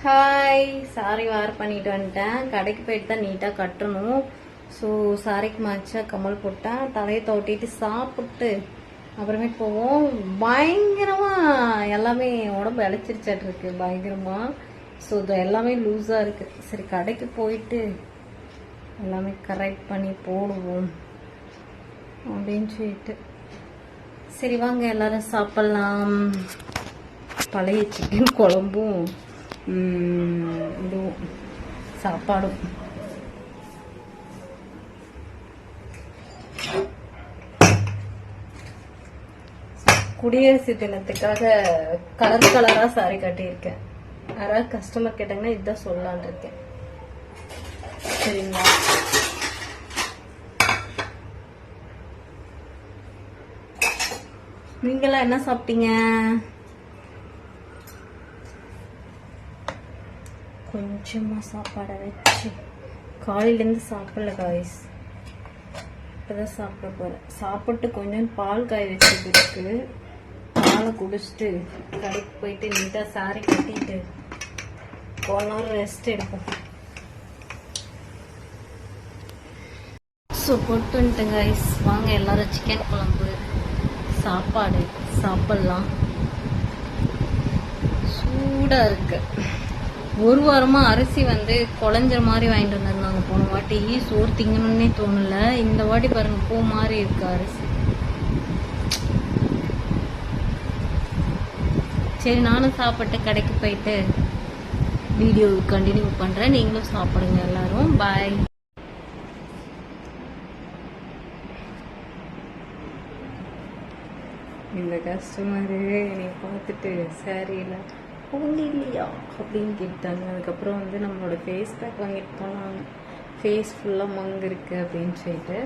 Hi, sorry வேர் பண்ணிட்டு வந்துட்டேன். கடைக்கு போயிட்டு தான் நீட்டாக கட்டணும். ஸோ சாரிக்கு மேட்சாக கமல் போட்டேன். தலையை தோட்டிட்டு சாப்பிட்டு அப்புறமே போவோம். பயங்கரமாக எல்லாமே உடம்பு இழைச்சிருச்சாட்ருக்கு பயங்கரமாக. ஸோ இது எல்லாமே லூஸாக இருக்குது. சரி கடைக்கு போயிட்டு எல்லாமே கரெக்ட் பண்ணி போடுவோம் அப்படின்னு சொல்லிட்டு சரி வாங்க எல்லாரும் சாப்பிட்லாம். பழைய சிக்கன் குழம்பும் இதுவும் சாப்பாடும். குடியரசு தினத்துக்காக கலர் கலரா சாரி கட்டியிருக்கேன். யாராவது கஸ்டமர் கேட்டாங்கன்னா இதுதான் சொல்லலான் இருக்கேன். சரிங்களா? நீங்களாம் என்ன சாப்பிட்டீங்க? கொஞ்சமா சாப்பாடை வச்சு காலையிலேருந்து சாப்பிடல காய்ஸ், இப்போதான் சாப்பிட போகிறேன். சாப்பிட்டு கொஞ்சம் பால் காய வச்சுருக்கு. பாலை குடிச்சிட்டு கடைக்கு போயிட்டு நீட்டாக சாரி கட்டிட்டு போனால் ரெஸ்ட் எடுப்போம். ஸோ போட்டு வந்துட்டேன் காய்ஸ். வாங்க எல்லாரும் சிக்கன் குழம்பு சாப்பாடு சாப்பிட்லாம். சூடாக இருக்கு. ஒரு வாரமாக அரிசி குழஞ்ச மாதிரி வாங்கிட்டு வந்திருந்தாங்க. போன வாட்டி சோறு திங்கணும்னே தோணல. இந்த வாட்டி பாருங்க பூ மாதிரி இருக்கு அரிசி. சரி நானும் சாப்பிட்டு கடைக்கு போயிட்டு வீடியோ கண்டினியூ பண்ணுறேன். நீங்களும் சாப்பிடுங்க எல்லாரும். பாய். இந்த கஸ்டமரு என்னை பார்த்துட்டு சாரியில் ஒன்றும் இல்லையா அப்படின்னு கேட்டாங்க. அதுக்கப்புறம் நம்மளோட ஃபேஸ் பேக் வாங்கிட்டு போனாங்க. ஃபேஸ் ஃபுல்லாக மங்கு இருக்கு அப்படின்னு சொல்லிட்டு.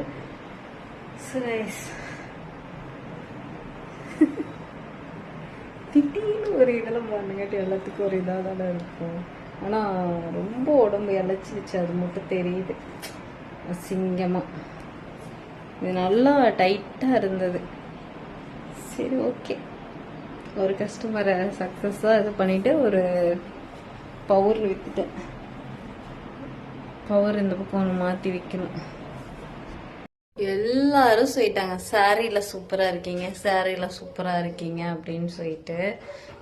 திடீர்னு ஒரு இதெல்லாம் பண்ணுங்காட்டி எல்லாத்துக்கும் ஒரு இதாக தானே இருக்கும். ஆனால் ரொம்ப உடம்பு இழைச்சிருச்சு, அது மட்டும் தெரியுது அசிங்கமாக. இது நல்லா டைட்டாக இருந்தது. சரி ஓகே, ஒரு கஸ்டமரை சக்ஸஸாக இது பண்ணிவிட்டு ஒரு பவர் விற்றுட்டேன். பவர் இந்த பக்கம் ஒன்று மாற்றி வைக்கணும். எல்லாரும் சொல்லிட்டாங்க சாரியில் சூப்பராக இருக்கீங்க, சாரியில் சூப்பராக இருக்கீங்க அப்படின்னு சொல்லிட்டு.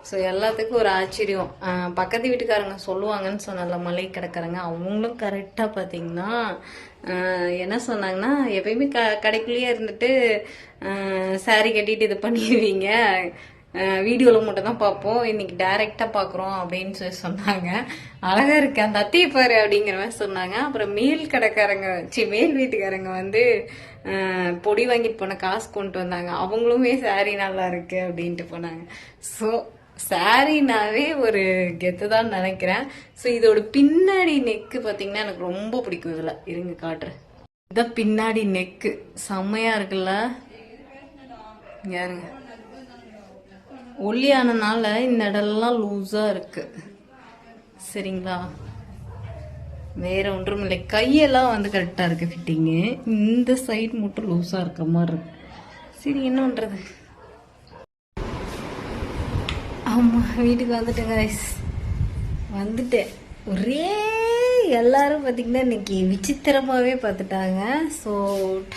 ஸோ எல்லாத்துக்கும் ஒரு ஆச்சரியம். பக்கத்து வீட்டுக்காரங்க சொல்லுவாங்கன்னு சொன்னால மளிகை கடைக்காரங்க, அவங்களும் கரெக்டாக பார்த்தீங்கன்னா என்ன சொன்னாங்கன்னா, எப்பயுமே கடைக்குள்ளேயே இருந்துட்டு சாரி கட்டிட்டு இது பண்ணிடுவீங்க, வீடியோவில் மட்டும் தான் பார்ப்போம், இன்னைக்கு டைரெக்டாக பார்க்குறோம் அப்படின்னு சொல்லி சொன்னாங்க. அழகாக இருக்கு அந்த அத்தையை பாரு அப்படிங்கிற மாதிரி சொன்னாங்க. அப்புறம் மேல் மேல் வீட்டுக்காரங்க பொடி வாங்கிட்டு போன காசு கொண்டு வந்தாங்க. அவங்களுமே சாரி நல்லா இருக்கு அப்படின்ட்டு போனாங்க. ஸோ சாரினாவே ஒரு கெத்து தான் நினைக்கிறேன். ஸோ இதோட பின்னாடி நெக்கு பார்த்தீங்கன்னா எனக்கு ரொம்ப பிடிக்கும். இதில் இருங்க காட்டுறேன். இதான் பின்னாடி நெக்கு செம்மையா இருக்குல்ல. யாருங்க ஒல்லியானனால இந்த இடம்லாம் லூஸா இருக்கு. சரிங்களா? வேற ஒன்றும் இல்லை. கையெல்லாம் கரெக்டா இருக்கு ஃபிட்டிங்கு. இந்த சைடு மட்டும் லூஸா இருக்க மாதிரி இருக்கு. சரி என்ன பண்றது. ஆமா வீட்டுக்கு வந்துட்டேன். ஒரே எல்லாரும் பார்த்தீங்கன்னா இன்னைக்கு விசித்திரமாகவே பார்த்துட்டாங்க. So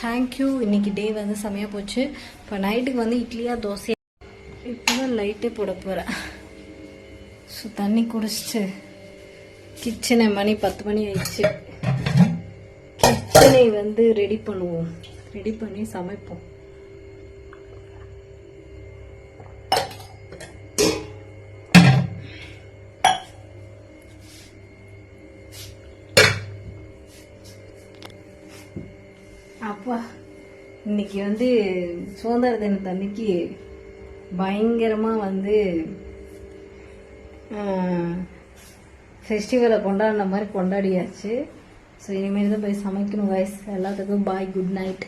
thank you. இன்னைக்கு டே செமையாக போச்சு. இப்போ நைட்டுக்கு இட்லியா தோசையா இப்போதான் லைட்டே போட போகிறேன். ஸோ தண்ணி குடிச்சிட்டு கிச்சனை மணி 10 மணி ஆயிடுச்சு. கிச்சனை ரெடி பண்ணுவோம். ரெடி பண்ணி சமைப்போம். அப்பா இன்னைக்கு சுதந்திர தினத்தன்னைக்கு பயங்கரமாக ஃபெஸ்டிவலை கொண்டாடின மாதிரி கொண்டாடியாச்சு. ஸோ இனிமேல் தான் போய் சமைக்கணும் வயசு. எல்லாத்துக்கும் பாய், குட் நைட்.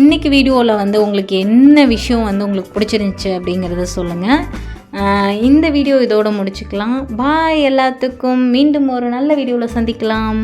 இன்றைக்கி வீடியோவில் உங்களுக்கு என்ன விஷயம் உங்களுக்கு பிடிச்சிருந்துச்சு அப்படிங்கிறத சொல்லுங்கள். இந்த வீடியோ இதோட முடிச்சுக்கலாம். பாய் எல்லாத்துக்கும். மீண்டும் ஒரு நல்ல வீடியோவில் சந்திக்கலாம்.